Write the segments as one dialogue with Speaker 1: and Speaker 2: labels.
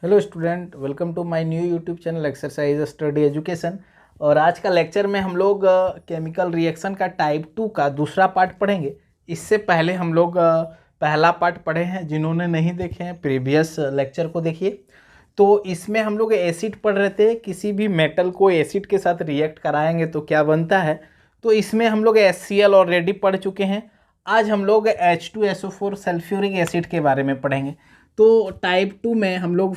Speaker 1: Hello student, welcome to my new YouTube channel exercise study education. और आज का lecture में हम लोग केमिकल रिएक्शन का टाइप 2 का दूसरा पार्ट पढ़ेंगे। इससे पहले हम लोग पहला पार्ट पढ़े हैं। जिन्होंने नहीं देखे हैं प्रीवियस लेक्चर को देखिए। तो इसमें हम लोग एसिड पढ़ रहे थे, किसी भी मेटल को एसिड के साथ रिएक्ट कराएंगे तो क्या बनता है। तो इसमें हम लोग HCl ऑलरेडी पढ़ चुके हैं। आज हम लोग H2SO4 सल्फ्यूरिक एसिड के बारे में पढ़ेंगे। तो टाइप 2 में हम लोग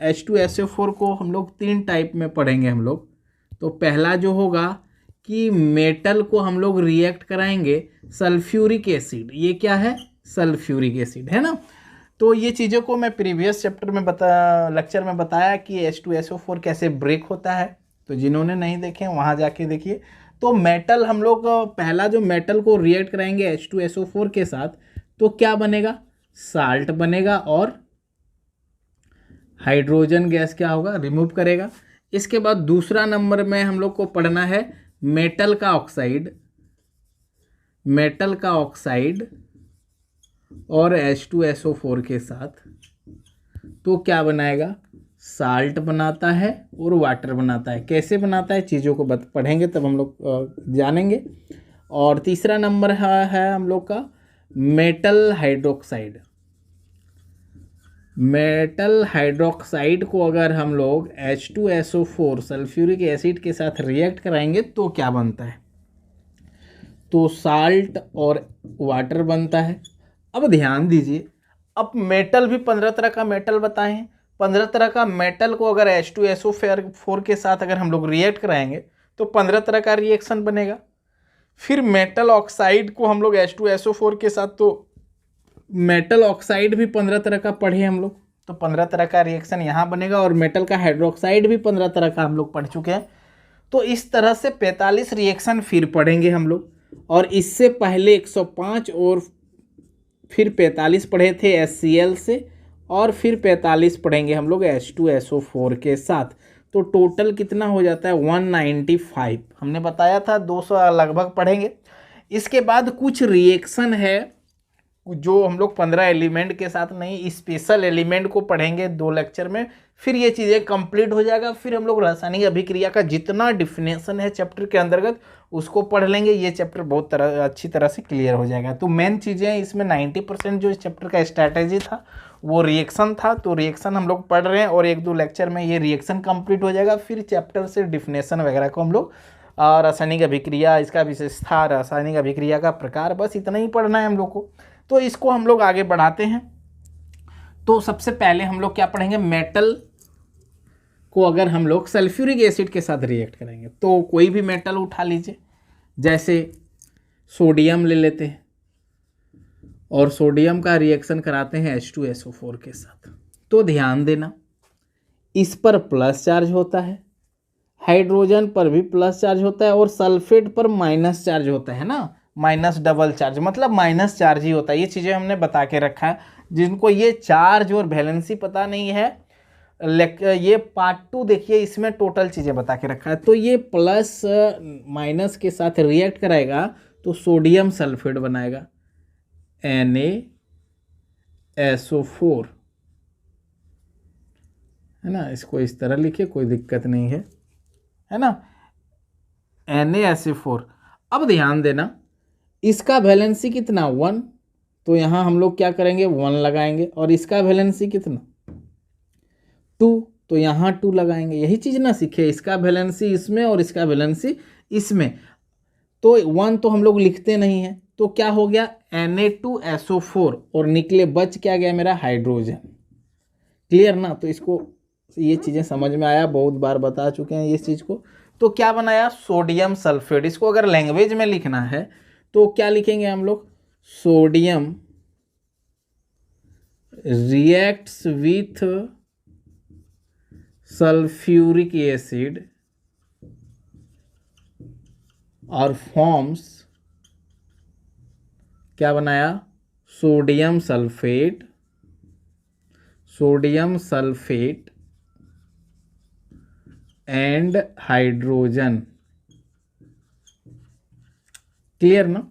Speaker 1: H2SO4 को हम लोग 3 टाइप में पढ़ेंगे हम लोग। तो पहला जो होगा कि मेटल को हम लोग रिएक्ट कराएंगे सल्फ्यूरिक एसिड। ये क्या है? सल्फ्यूरिक एसिड है ना। तो ये चीज़ों को मैं प्रीवियस चैप्टर में लेक्चर में बताया कि H2SO4 कैसे ब्रेक होता है। तो जिन्होंने नहीं देखे वहाँ जाके देखिए। तो मेटल हम लोग पहला जो मेटल को रिएक्ट कराएंगे H2SO4 के साथ, तो क्या बनेगा? साल्ट बनेगा और हाइड्रोजन गैस क्या होगा? रिमूव करेगा। इसके बाद दूसरा नंबर में हम लोग को पढ़ना है मेटल का ऑक्साइड। मेटल का ऑक्साइड और H2SO4 के साथ तो क्या बनाएगा? साल्ट बनाता है और वाटर बनाता है। कैसे बनाता है चीज़ों को पढ़ेंगे तब हम लोग जानेंगे। और तीसरा नंबर है हम लोग का मेटल हाइड्रोक्साइड। मेटल हाइड्रोक्साइड को अगर हम लोग H2SO4 सल्फ्यूरिक एसिड के साथ रिएक्ट कराएंगे तो क्या बनता है? तो साल्ट और वाटर बनता है। अब ध्यान दीजिए, अब मेटल भी 15 तरह का मेटल बताए हैं। 15 तरह का मेटल को अगर H2SO4 के साथ अगर हम लोग रिएक्ट कराएंगे तो 15 तरह का रिएक्शन बनेगा। फिर मेटल ऑक्साइड को हम लोग H2SO4 के साथ, तो मेटल ऑक्साइड भी 15 तरह का पढ़े हम लोग। तो 15 तरह का रिएक्शन यहाँ बनेगा। और मेटल का हाइड्रोक्साइड भी 15 तरह का हम लोग पढ़ चुके हैं। तो इस तरह से 45 रिएक्शन फिर पढ़ेंगे हम लोग। और इससे पहले 105 और फिर 45 पढ़े थे HCl से, और फिर 45 पढ़ेंगे हम लोग H2SO4 के साथ। तो टोटल कितना हो जाता है? 195। हमने बताया था 200 लगभग पढ़ेंगे। इसके बाद कुछ रिएक्शन है जो हम लोग 15 एलिमेंट के साथ नहीं, स्पेशल एलिमेंट को पढ़ेंगे 2 लेक्चर में। फिर ये चीज़ें कंप्लीट हो जाएगा। फिर हम लोग रासायनिक अभिक्रिया का जितना डिफिनेशन है चैप्टर के अंतर्गत उसको पढ़ लेंगे। ये चैप्टर बहुत अच्छी तरह से क्लियर हो जाएगा। तो मेन चीज़ें इसमें 90% जो इस चैप्टर का स्ट्रैटेजी था वो रिएक्शन था। तो रिएक्शन हम लोग पढ़ रहे हैं और 1-2 लेक्चर में ये रिएक्शन कंप्लीट हो जाएगा। फिर चैप्टर से डिफिनेशन वगैरह को हम लोग रासायनिक अभिक्रिया, इसका विशेषता, रासायनिक अभिक्रिया का प्रकार, बस इतना ही पढ़ना है हम लोग को। तो इसको हम लोग आगे बढ़ाते हैं। तो सबसे पहले हम लोग क्या पढ़ेंगे? मेटल को अगर हम लोग सल्फ्यूरिक एसिड के साथ रिएक्ट करेंगे तो कोई भी मेटल उठा लीजिए, जैसे सोडियम ले लेते हैं और सोडियम का रिएक्शन कराते हैं H2SO4 के साथ। तो ध्यान देना, इस पर प्लस चार्ज होता है, हाइड्रोजन पर भी प्लस चार्ज होता है और सल्फेट पर माइनस चार्ज होता है ना। माइनस डबल चार्ज मतलब माइनस चार्ज ही होता है। ये चीज़ें हमने बता के रखा है। जिनको ये चार्ज और वैलेंसी पता नहीं है, ये पार्ट 2 देखिए, इसमें टोटल चीज़ें बता के रखा है। तो ये प्लस माइनस के साथ रिएक्ट कराएगा तो सोडियम सल्फेट बनाएगा, NaSO4, है ना। इसको इस तरह लिखिए, कोई दिक्कत नहीं है ना, NaSO4। अब ध्यान देना, इसका वैलेंसी कितना? 1। तो यहाँ हम लोग क्या करेंगे? 1 लगाएंगे। और इसका वैलेंसी कितना? 2। तो यहाँ 2 लगाएंगे। यही चीज़ ना सीखे, इसका वैलेंसी इसमें और इसका वैलेंसी इसमें। तो 1 तो हम लोग लिखते नहीं हैं। तो क्या हो गया? Na2SO4 और निकले बच क्या गया मेरा? हाइड्रोजन। क्लियर ना? तो इसको, ये चीज़ें समझ में आया, बहुत बार बता चुके हैं इस चीज़ को। तो क्या बनाया? Sodium sulphate. इसको अगर लैंग्वेज में लिखना है तो क्या लिखेंगे हम लोग? Sodium reacts with sulphuric acid और फॉर्म्स, क्या बनाया? Sodium sulphate. Sodium sulphate and hydrogen. Clear ना?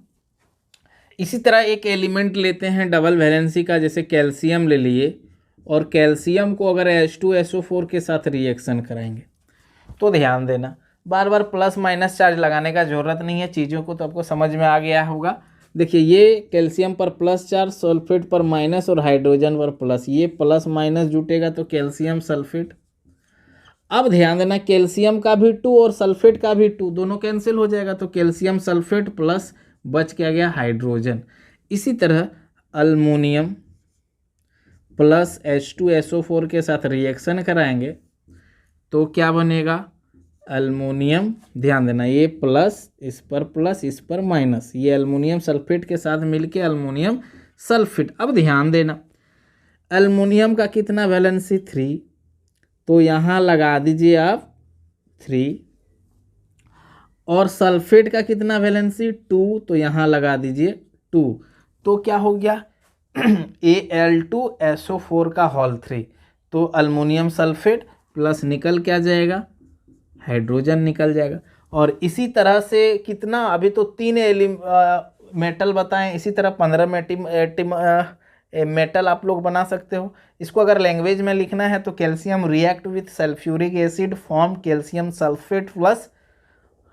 Speaker 1: इसी तरह एक एलिमेंट लेते हैं डबल वैलेंसी का, जैसे कैल्शियम ले लिए और कैल्शियम को अगर H2SO4 के साथ रिएक्शन कराएंगे तो ध्यान देना, बार बार प्लस माइनस चार्ज लगाने का ज़रूरत नहीं है, चीज़ों को तो आपको समझ में आ गया होगा। देखिए ये कैल्शियम पर प्लस चार्ज, सल्फेट पर माइनस और हाइड्रोजन पर प्लस, ये प्लस माइनस जुटेगा तो कैल्शियम सल्फेट। अब ध्यान देना कैल्शियम का भी 2 और सल्फेट का भी 2 दोनों कैंसिल हो जाएगा, तो कैल्शियम सल्फेट प्लस बच क्या गया हाइड्रोजन। इसी तरह अल्मोनियम प्लस H2SO4 के साथ रिएक्शन कराएंगे तो क्या बनेगा, अल्मोनियम, ध्यान देना ये प्लस इस पर माइनस, ये अल्मोनियम सल्फेट के साथ मिलके अल्मोनियम सल्फेट। अब ध्यान देना अल्मोनियम का कितना वैलेंसी 3, तो यहाँ लगा दीजिए आप 3, और सल्फेट का कितना वैलेंसी 2, तो यहाँ लगा दीजिए 2, तो क्या हो गया Al2SO4 का होल 3, तो अल्मोनियम सल्फेट प्लस निकल क्या जाएगा, हाइड्रोजन निकल जाएगा। और इसी तरह से कितना, अभी तो 3 मेटल बताएं, इसी तरह 15 मेटल आप लोग बना सकते हो। इसको अगर लैंग्वेज में लिखना है तो calcium react with sulphuric acid form calcium sulphate plus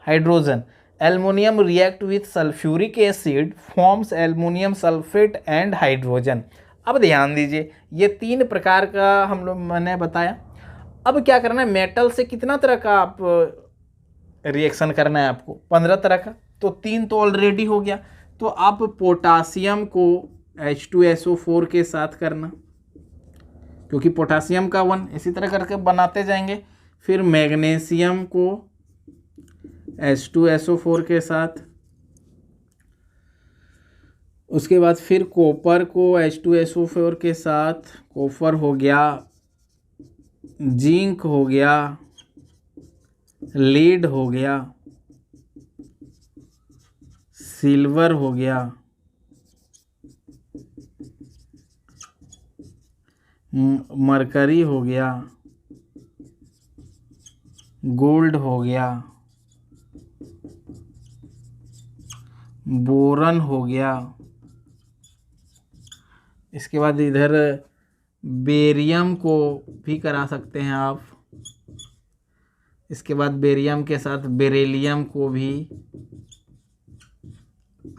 Speaker 1: hydrogen, aluminium react with sulphuric acid forms aluminium sulphate and hydrogen. अब ध्यान दीजिए ये 3 प्रकार का हम लोग मैंने बताया। अब क्या करना है, मेटल से कितना तरह का आप रिएक्शन करना है आपको, 15 तरह का, तो 3 तो ऑलरेडी हो गया। तो आप पोटासियम को H2SO4 के साथ करना, क्योंकि पोटासियम का 1, इसी तरह करके बनाते जाएंगे। फिर मैग्नीशियम को H2SO4 के साथ, उसके बाद फिर कॉपर को H2SO4 के साथ, कॉपर हो गया, जिंक हो गया, लीड हो गया, सिल्वर हो गया, मरकरी हो गया, गोल्ड हो गया, बोरन हो गया, इसके बाद इधर बेरियम को भी करा सकते हैं आप, इसके बाद बेरियम के साथ बेरिलियम को भी,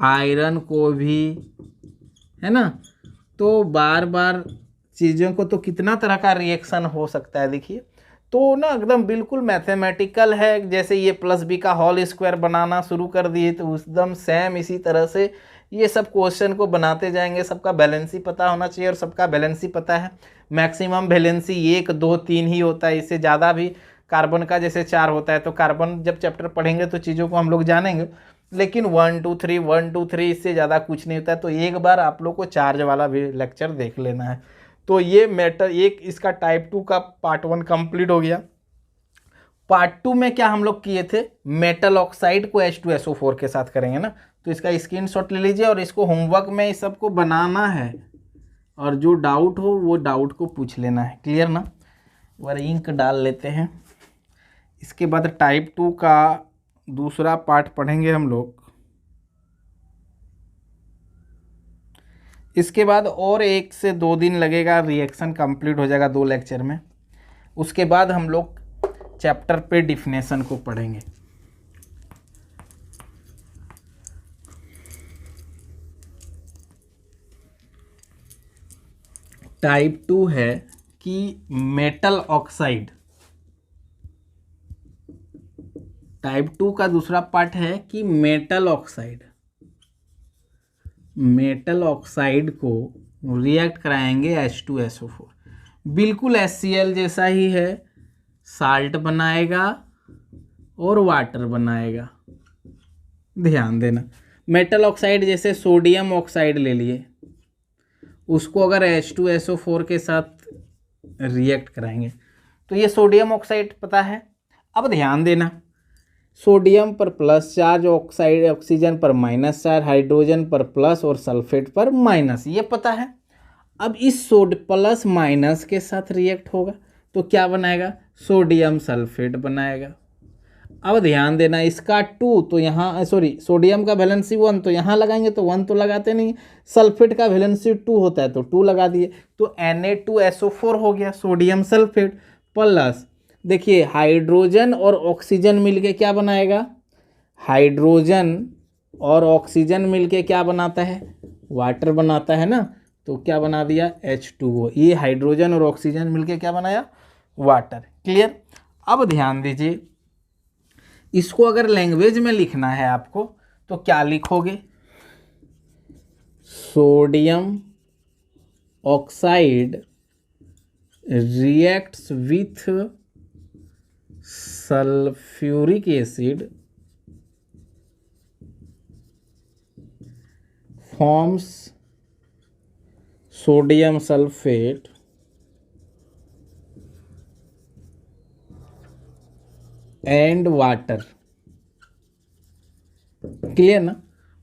Speaker 1: आयरन को भी, है ना। तो बार बार चीज़ों को तो कितना तरह का रिएक्शन हो सकता है, देखिए तो ना एकदम बिल्कुल मैथमेटिकल है। जैसे ये प्लस बी का होल स्क्वायर बनाना शुरू कर दिए तो एकदम सेम इसी तरह से ये सब क्वेश्चन को बनाते जाएंगे। सबका बैलेंसी पता होना चाहिए, और सबका बैलेंसी पता है मैक्सिमम बैलेंसी 1 2 3 ही होता है, इससे ज़्यादा भी कार्बन का जैसे 4 होता है। तो कार्बन जब चैप्टर पढ़ेंगे तो चीज़ों को हम लोग जानेंगे, लेकिन 1 2 3 1 2 3 इससे ज़्यादा कुछ नहीं होता है। तो एक बार आप लोग को चार्ज वाला भी लेक्चर देख लेना है। तो ये मैटर एक इसका टाइप 2 का पार्ट 1 कंप्लीट हो गया। पार्ट 2 में क्या हम लोग किए थे, मेटल ऑक्साइड को H2SO4 के साथ करेंगे ना। तो इसका स्क्रीनशॉट ले लीजिए और इसको होमवर्क में इस सबको बनाना है, और जो डाउट हो वो डाउट को पूछ लेना है। क्लियर ना। और इंक डाल लेते हैं। इसके बाद टाइप 2 का दूसरा पार्ट पढ़ेंगे हम लोग। इसके बाद और 1 से 2 दिन लगेगा, रिएक्शन कंप्लीट हो जाएगा 2 लेक्चर में। उसके बाद हम लोग चैप्टर पे डिफिनेशन को पढ़ेंगे। टाइप 2 है कि मेटल ऑक्साइड। टाइप 2 का दूसरा पार्ट है कि मेटल ऑक्साइड, मेटल ऑक्साइड को रिएक्ट कराएंगे H2SO4। बिल्कुल HCl जैसा ही है, साल्ट बनाएगा और वाटर बनाएगा। ध्यान देना मेटल ऑक्साइड जैसे सोडियम ऑक्साइड ले लिए, उसको अगर H2SO4 के साथ रिएक्ट कराएंगे तो ये सोडियम ऑक्साइड पता है। अब ध्यान देना सोडियम पर प्लस चार्ज, ऑक्साइड ऑक्सीजन पर माइनस चार्ज, हाइड्रोजन पर प्लस और सल्फेट पर माइनस, ये पता है। अब इस प्लस माइनस के साथ रिएक्ट होगा तो क्या बनाएगा, सोडियम सल्फेट बनाएगा। अब ध्यान देना, इसका 2 तो यहाँ सॉरी सोडियम का वैलेंसी 1 तो यहाँ लगाएंगे तो 1 तो लगाते नहीं, सल्फेट का वैलेंसी 2 होता है तो 2 लगा दिए, तो Na2SO4 हो गया सोडियम सल्फेट। प्लस देखिए हाइड्रोजन और ऑक्सीजन मिलके क्या बनाएगा, हाइड्रोजन और ऑक्सीजन मिलके क्या बनाता है, वाटर बनाता है ना, तो क्या बना दिया H2O। ये हाइड्रोजन और ऑक्सीजन मिलके क्या बनाया, वाटर। क्लियर। अब ध्यान दीजिए, इसको अगर लैंग्वेज में लिखना है आपको तो क्या लिखोगे, sodium oxide reacts with sulphuric acid forms sodium sulphate and water. Clear ना।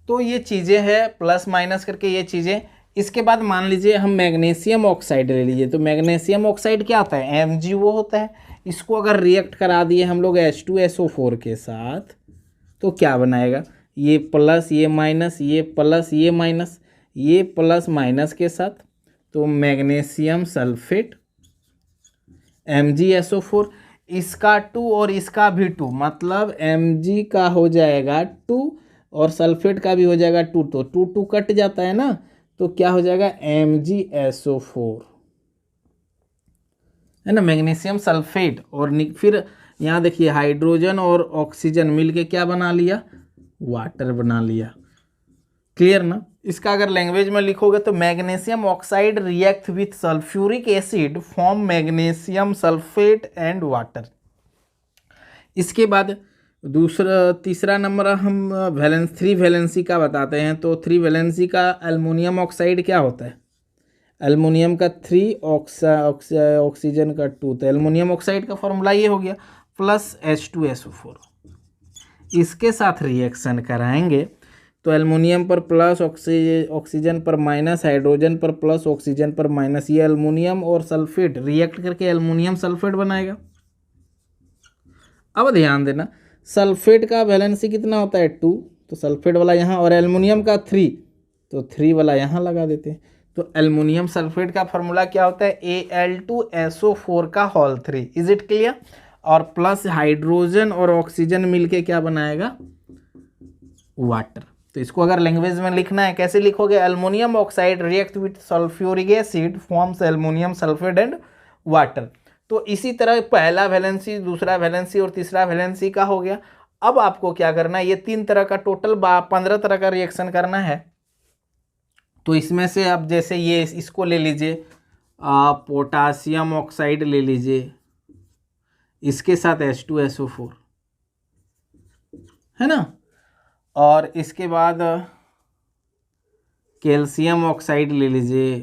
Speaker 1: तो ये चीज़ें हैं प्लस माइनस करके ये चीज़ें। इसके बाद मान लीजिए हम मैग्नीशियम ऑक्साइड ले लीजिए, तो मैग्नीशियम ऑक्साइड क्या होता है, MgO होता है। इसको अगर रिएक्ट करा दिए हम लोग H2SO4 के साथ तो क्या बनाएगा, ये प्लस ये माइनस, ये प्लस ये माइनस, ये प्लस माइनस के साथ, तो मैग्नीशियम सल्फेट MgSO4। इसका 2 और इसका भी 2, मतलब Mg का हो जाएगा 2 और सल्फेट का भी हो जाएगा 2, तो 2 2 कट जाता है ना, तो क्या हो जाएगा MgSO4 है ना, मैग्नीशियम सल्फेट। और फिर यहाँ देखिए हाइड्रोजन और ऑक्सीजन मिलके क्या बना लिया, वाटर बना लिया। क्लियर ना। इसका अगर लैंग्वेज में लिखोगे तो magnesium oxide react with sulphuric acid form magnesium sulphate and water. इसके बाद तीसरा नंबर हम थ्री वैलेंसी का बताते हैं। तो 3 वैलेंसी का एल्युमिनियम ऑक्साइड क्या होता है, एल्युमिनियम का 3 ऑक्सीजन का 2, तो एल्युमिनियम ऑक्साइड का फॉर्मूला ये हो गया प्लस H2SO4। इसके साथ रिएक्शन कराएंगे तो एल्युमिनियम पर प्लस ऑक्सीजन पर माइनस, हाइड्रोजन पर प्लस ऑक्सीजन पर माइनस, ये एल्युमिनियम और सल्फेट रिएक्ट करके एल्युमिनियम सल्फेट बनाएगा। अब ध्यान देना, सल्फेट का वैलेंसी कितना होता है 2, तो सल्फेट वाला यहाँ, और एल्युमिनियम का 3 तो 3 वाला यहाँ लगा देते हैं। तो एल्युमिनियम सल्फेट का फॉर्मूला क्या होता है, Al2SO4 का होल 3। Is it clear. और प्लस हाइड्रोजन और ऑक्सीजन मिलके क्या बनाएगा, वाटर। तो इसको अगर लैंग्वेज में लिखना है कैसे लिखोगे, aluminium oxide react with sulphuric acid forms aluminium sulphate and water. तो इसी तरह पहला वैलेंसी, दूसरा वैलेंसी और तीसरा वैलेंसी का हो गया। अब आपको क्या करना है, ये 3 तरह का टोटल 15 तरह का रिएक्शन करना है। तो इसमें से अब जैसे ये इसको ले लीजिए, पोटासियम ऑक्साइड ले लीजिए, इसके साथ H2SO4 है ना, और इसके बाद कैल्शियम ऑक्साइड ले लीजिए,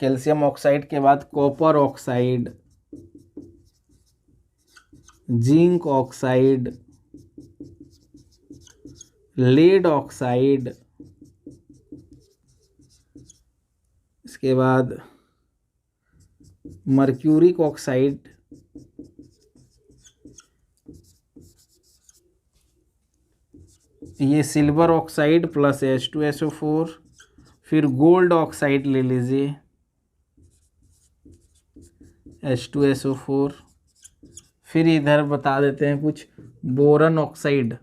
Speaker 1: कैल्शियम ऑक्साइड के बाद copper oxide, zinc oxide, lead oxide, इसके बाद मर्क्यूरिक ऑक्साइड, ये सिल्वर ऑक्साइड प्लस H2SO4, फिर गोल्ड ऑक्साइड ले लीजिए H2SO4, फिर इधर बता देते हैं कुछ बोरन ऑक्साइड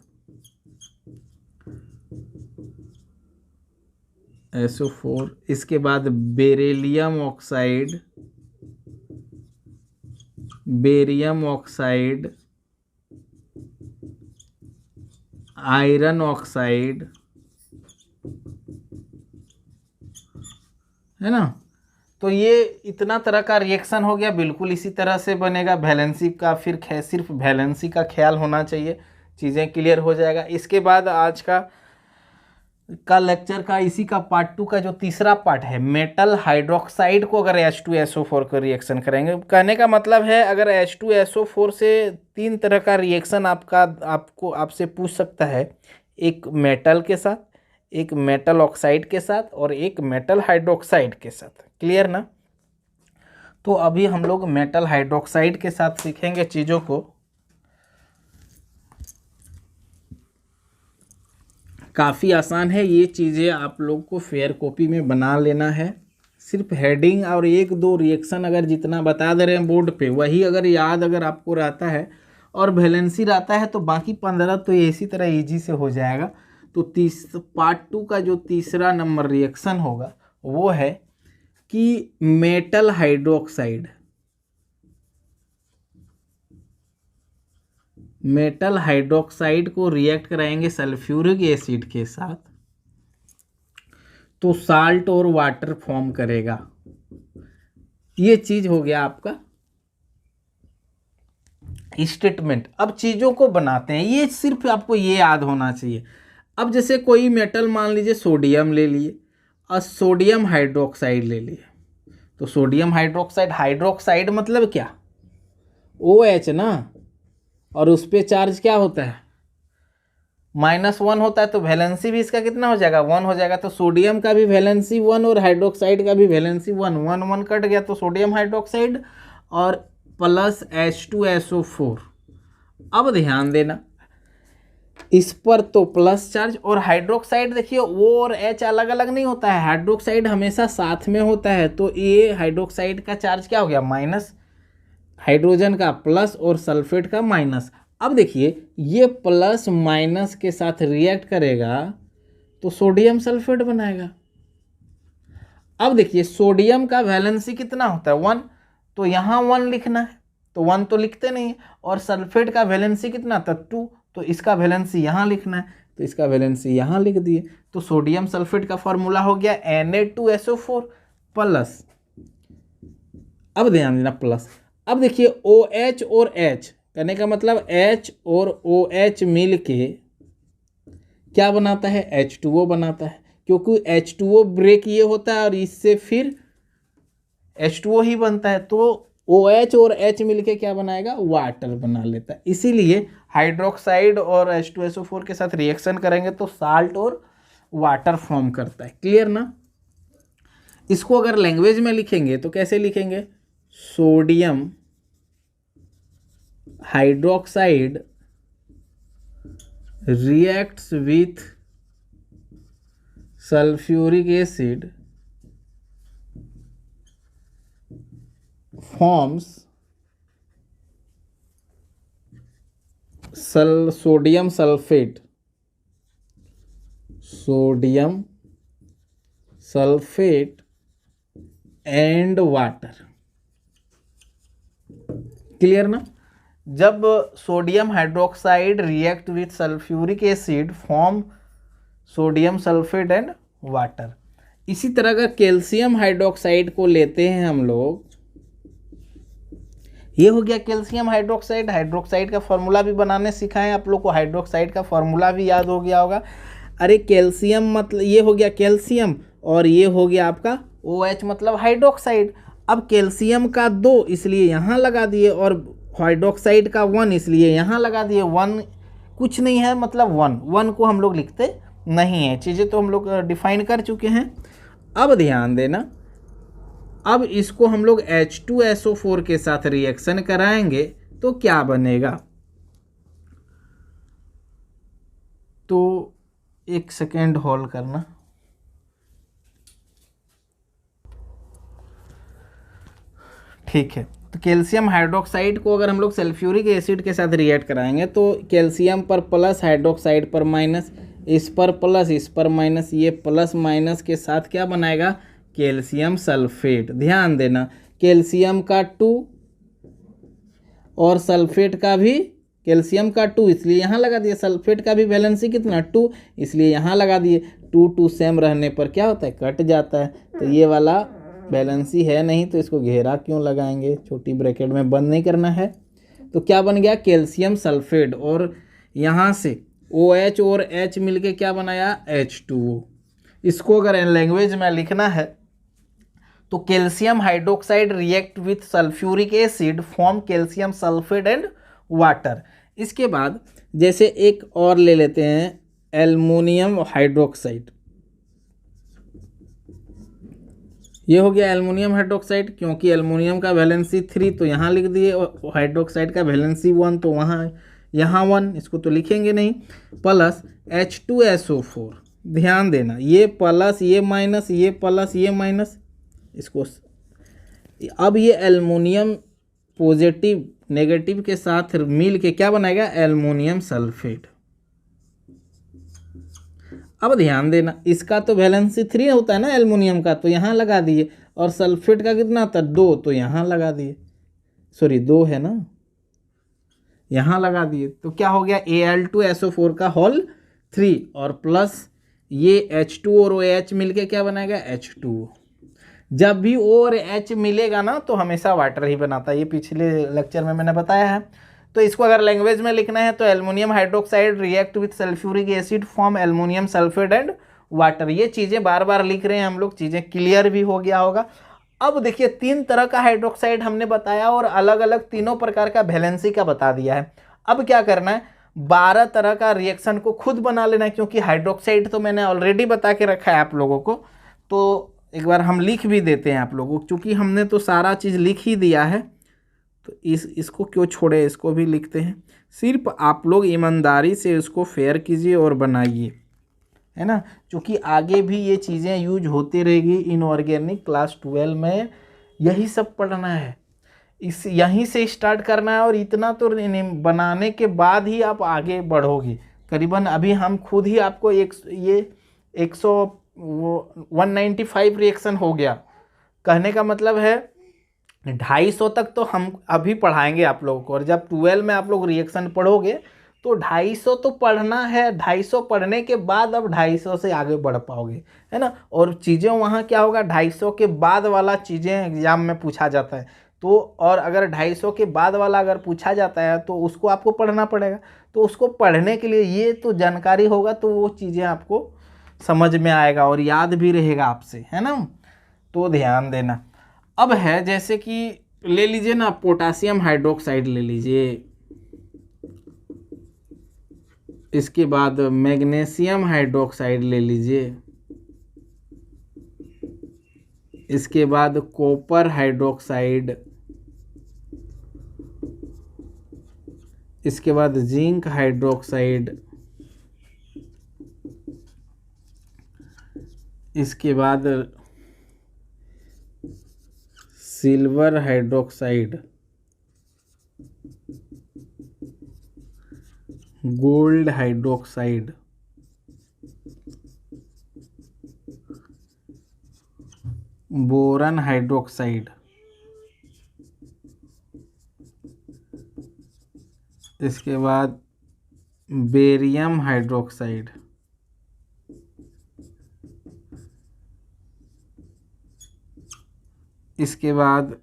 Speaker 1: SO4, इसके बाद beryllium oxide, barium oxide, iron oxide है ना। तो ये इतना तरह का रिएक्शन हो गया। बिल्कुल इसी तरह से बनेगा वैलेंसी का, फिर सिर्फ वैलेंसी का ख्याल होना चाहिए, चीज़ें क्लियर हो जाएगा। इसके बाद आज का लेक्चर का इसी का पार्ट 2 का जो तीसरा पार्ट है, मेटल हाइड्रोक्साइड को अगर H2SO4 को रिएक्शन करेंगे। कहने का मतलब है अगर H2SO4 से 3 तरह का रिएक्शन आपसे पूछ सकता है, एक मेटल के साथ, एक मेटल ऑक्साइड के साथ और एक मेटल हाइड्रोक्साइड के साथ। क्लियर ना। तो अभी हम लोग मेटल हाइड्रोक्साइड के साथ सीखेंगे चीज़ों को। काफ़ी आसान है, ये चीज़ें आप लोग को फेयर कॉपी में बना लेना है। सिर्फ हेडिंग और एक दो रिएक्शन अगर जितना बता दे रहे हैं बोर्ड पे वही अगर याद अगर आपको रहता है और वैलेंसी रहता है तो बाकी 15 तो इसी तरह इजी से हो जाएगा। तो पार्ट 2 का जो तीसरा नंबर रिएक्शन होगा वो है कि मेटल हाइड्रोक्साइड को रिएक्ट कराएंगे सल्फ्यूरिक एसिड के साथ तो साल्ट और वाटर फॉर्म करेगा। ये चीज हो गया आपका स्टेटमेंट। अब चीजों को बनाते हैं, ये सिर्फ आपको ये याद होना चाहिए। अब जैसे कोई मेटल मान लीजिए सोडियम ले लिए और सोडियम हाइड्रोक्साइड ले लिए, तो सोडियम हाइड्रोक्साइड मतलब क्या, OH ना, और उस पर चार्ज क्या होता है -1 होता है, तो वैलेंसी भी इसका कितना हो जाएगा 1 हो जाएगा। तो सोडियम का भी वैलेंसी 1 और हाइड्रोक्साइड का भी वैलेंसी 1 1 1 कट गया तो सोडियम हाइड्रोक्साइड और प्लस H2SO4। अब ध्यान देना इस पर तो प्लस चार्ज, और हाइड्रोक्साइड देखिए O और H अलग अलग नहीं होता है, हाइड्रोक्साइड हमेशा साथ में होता है। तो ये हाइड्रोक्साइड का चार्ज क्या हो गया माइनस, हाइड्रोजन का प्लस और सल्फेट का माइनस। अब देखिए ये प्लस माइनस के साथ रिएक्ट करेगा तो सोडियम सल्फेट बनाएगा। अब देखिए सोडियम का वैलेंसी कितना होता है 1, तो यहाँ 1 लिखना है, तो 1 तो लिखते नहीं है। और सल्फेट का वैलेंसी कितना था 2, तो इसका वैलेंसी यहाँ लिखना है, तो इसका वैलेंसी यहाँ लिख दिए। तो सोडियम सल्फेट का फॉर्मूला हो गया Na2SO4 प्लस। अब ध्यान देना प्लस। अब देखिए OH और H करने का मतलब H और OH मिल के क्या बनाता है H2O बनाता है, क्योंकि H2O ब्रेक ये होता है और इससे फिर H2O ही बनता है। तो OH और H मिलके क्या बनाएगा वाटर बना लेता है। इसीलिए हाइड्रोक्साइड और H2SO4 के साथ रिएक्शन करेंगे तो साल्ट और वाटर फॉर्म करता है। क्लियर ना। इसको अगर लैंग्वेज में लिखेंगे तो कैसे लिखेंगे, sodium hydroxide reacts with sulfuric acid forms sodium sulfate and water। Clear ना। जब sodium hydroxide react with sulphuric acid form sodium sulphate and water. इसी तरह का कैल्शियम हाइड्रोक्साइड को लेते हैं हम लोग, ये हो गया कैल्शियम हाइड्रोक्साइड। हाइड्रोक्साइड का फॉर्मूला भी बनाने सिखाएं आप लोग को, हाइड्रोक्साइड का फॉर्मूला भी याद हो गया होगा। अरे कैल्शियम मतलब ये हो गया कैल्शियम और ये हो गया आपका OH मतलब हाइड्रोक्साइड। अब कैल्शियम का 2 इसलिए यहाँ लगा दिए और हाइड्रोक्साइड का 1 इसलिए यहाँ लगा दिए। 1 कुछ नहीं है मतलब 1 को हम लोग लिखते नहीं है, चीज़ें तो हम लोग डिफाइन कर चुके हैं। अब ध्यान देना, अब इसको हम लोग H2SO4 के साथ रिएक्शन कराएंगे तो क्या बनेगा, तो एक सेकेंड होल्ड करना। ठीक है, तो कैल्शियम हाइड्रोक्साइड को अगर हम लोग सल्फ्यूरिक एसिड के साथ रिएक्ट कराएंगे तो कैल्शियम पर प्लस हाइड्रोक्साइड पर माइनस, इस पर प्लस इस पर माइनस, ये प्लस माइनस के साथ क्या बनाएगा कैल्शियम सल्फेट। ध्यान देना कैल्शियम का 2 और सल्फेट का भी, कैल्शियम का 2 इसलिए यहाँ लगा दिए, सल्फेट का भी वैलेंसी कितना 2 इसलिए यहाँ लगा दिए। 2 सेम रहने पर क्या होता है कट जाता है, तो ये वाला वैलेंसी है नहीं तो इसको घेरा क्यों लगाएंगे, छोटी ब्रैकेट में बंद नहीं करना है। तो क्या बन गया कैल्शियम सल्फेट, और यहाँ से OH और H मिलके क्या बनाया H2O। इसको अगर लैंग्वेज में लिखना है तो calcium hydroxide react with sulphuric acid form calcium sulphate and water. इसके बाद जैसे एक और ले लेते हैं एल्युमिनियम हाइड्रोक्साइड, ये हो गया एल्युमिनियम हाइड्रोक्साइड, क्योंकि एल्युमिनियम का वैलेंसी 3 तो यहाँ लिख दिए, और हाइड्रोक्साइड का वैलेंसी 1 तो यहाँ 1, इसको तो लिखेंगे नहीं, प्लस H2SO4। ध्यान देना, ये प्लस ये माइनस, ये प्लस ये माइनस, इसको अब ये एल्युमिनियम पॉजिटिव नेगेटिव के साथ मिल के क्या बनाएगा, एल्युमिनियम सल्फेट। अब ध्यान देना, इसका तो वैलेंसी 3 होता है ना एल्युमिनियम का, तो यहाँ लगा दिए, और सल्फेट का कितना था 2, तो यहाँ लगा दिए, सॉरी 2 है ना, यहाँ लगा दिए, तो क्या हो गया Al2SO4 का होल 3, और प्लस ये H2 और OH मिलके क्या बनाएगा, H2O। जब भी O और H मिलेगा ना तो हमेशा वाटर ही बनाता है, ये पिछले लेक्चर में मैंने बताया है। तो इसको अगर लैंग्वेज में लिखना है तो aluminium hydroxide react with sulphuric acid form aluminium sulphate and water. ये चीज़ें बार बार लिख रहे हैं हम लोग, चीज़ें क्लियर भी हो गया होगा। अब देखिए 3 तरह का हाइड्रोक्साइड हमने बताया और अलग अलग तीनों प्रकार का वैलेंसी का बता दिया है। अब क्या करना है, 12 तरह का रिएक्शन को खुद बना लेना है, क्योंकि हाइड्रोक्साइड तो मैंने ऑलरेडी बता के रखा है आप लोगों को, तो एक बार हम लिख भी देते हैं आप लोगों को, क्योंकि हमने तो सारा चीज़ लिख ही दिया है, तो इसको क्यों छोड़े, इसको भी लिखते हैं। सिर्फ आप लोग ईमानदारी से इसको फेयर कीजिए और बनाइए, है ना, क्योंकि आगे भी ये चीज़ें यूज होती रहेगी। इनऑर्गेनिक क्लास 12 में यही सब पढ़ना है, यहीं से स्टार्ट करना है, और इतना तो बनाने के बाद ही आप आगे बढ़ोगे। करीबन अभी हम खुद ही आपको 195 रिएक्शन हो गया, कहने का मतलब है 250 तक तो हम अभी पढ़ाएंगे आप लोगों को, और जब 12 में आप लोग रिएक्शन पढ़ोगे तो 250 तो पढ़ना है, 250 पढ़ने के बाद अब 250 से आगे बढ़ पाओगे, है ना। और चीज़ें वहाँ क्या होगा, 250 के बाद वाला चीज़ें एग्जाम में पूछा जाता है, तो और अगर 250 के बाद वाला अगर पूछा जाता है तो उसको आपको पढ़ना पड़ेगा। तो उसको पढ़ने के लिए ये तो जानकारी होगा, तो वो चीज़ें आपको समझ में आएगा और याद भी रहेगा आपसे, है ना। तो ध्यान देना। अब है जैसे कि ले लीजिए ना, पोटासियम हाइड्रोक्साइड ले लीजिए, इसके बाद मैग्नीशियम हाइड्रोक्साइड ले लीजिए, इसके बाद कॉपर हाइड्रोक्साइड, इसके बाद जिंक हाइड्रोक्साइड, इसके बाद silver hydroxide, gold hydroxide, boron hydroxide, इसके बाद बेरियम हाइड्रोक्साइड, इसके बाद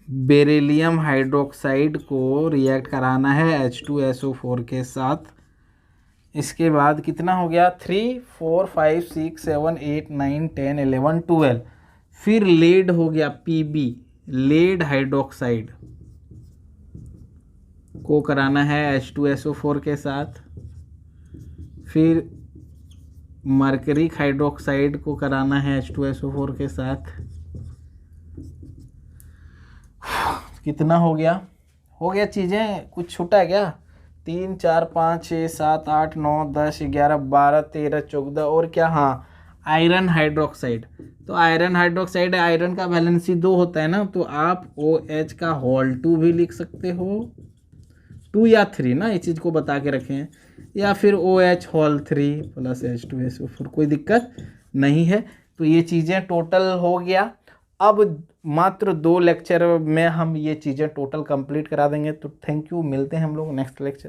Speaker 1: बेरिलियम हाइड्रोक्साइड को रिएक्ट कराना है H2SO4 के साथ। इसके बाद कितना हो गया, 3, 4, 5, 6, 7, 8, 9, 10, 11, 12। फिर लेड हो गया PB, लेड हाइड्रोक्साइड को कराना है H2SO4 के साथ। फिर मर्करिक हाइड्रोक्साइड को कराना है H2SO4 के साथ। कितना हो गया चीज़ें, कुछ छूटा क्या, 3, 4, 5, 6, 7, 8, 9, 10, 11, 12, 13, 14 और क्या, हाँ आयरन हाइड्रोक्साइड। तो आयरन हाइड्रोक्साइड, आयरन का वैलेंसी 2 होता है ना, तो आप OH का होल 2 भी लिख सकते हो, 2 या 3 ना, इस चीज़ को बता के रखे हैं, या फिर OH होल 3 प्लस H2SO4, कोई दिक्कत नहीं है। तो ये चीज़ें टोटल हो गया। अब मात्र 2 लेक्चर में हम ये चीज़ें टोटल कंप्लीट करा देंगे। तो थैंक यू, मिलते हैं हम लोग नेक्स्ट लेक्चर।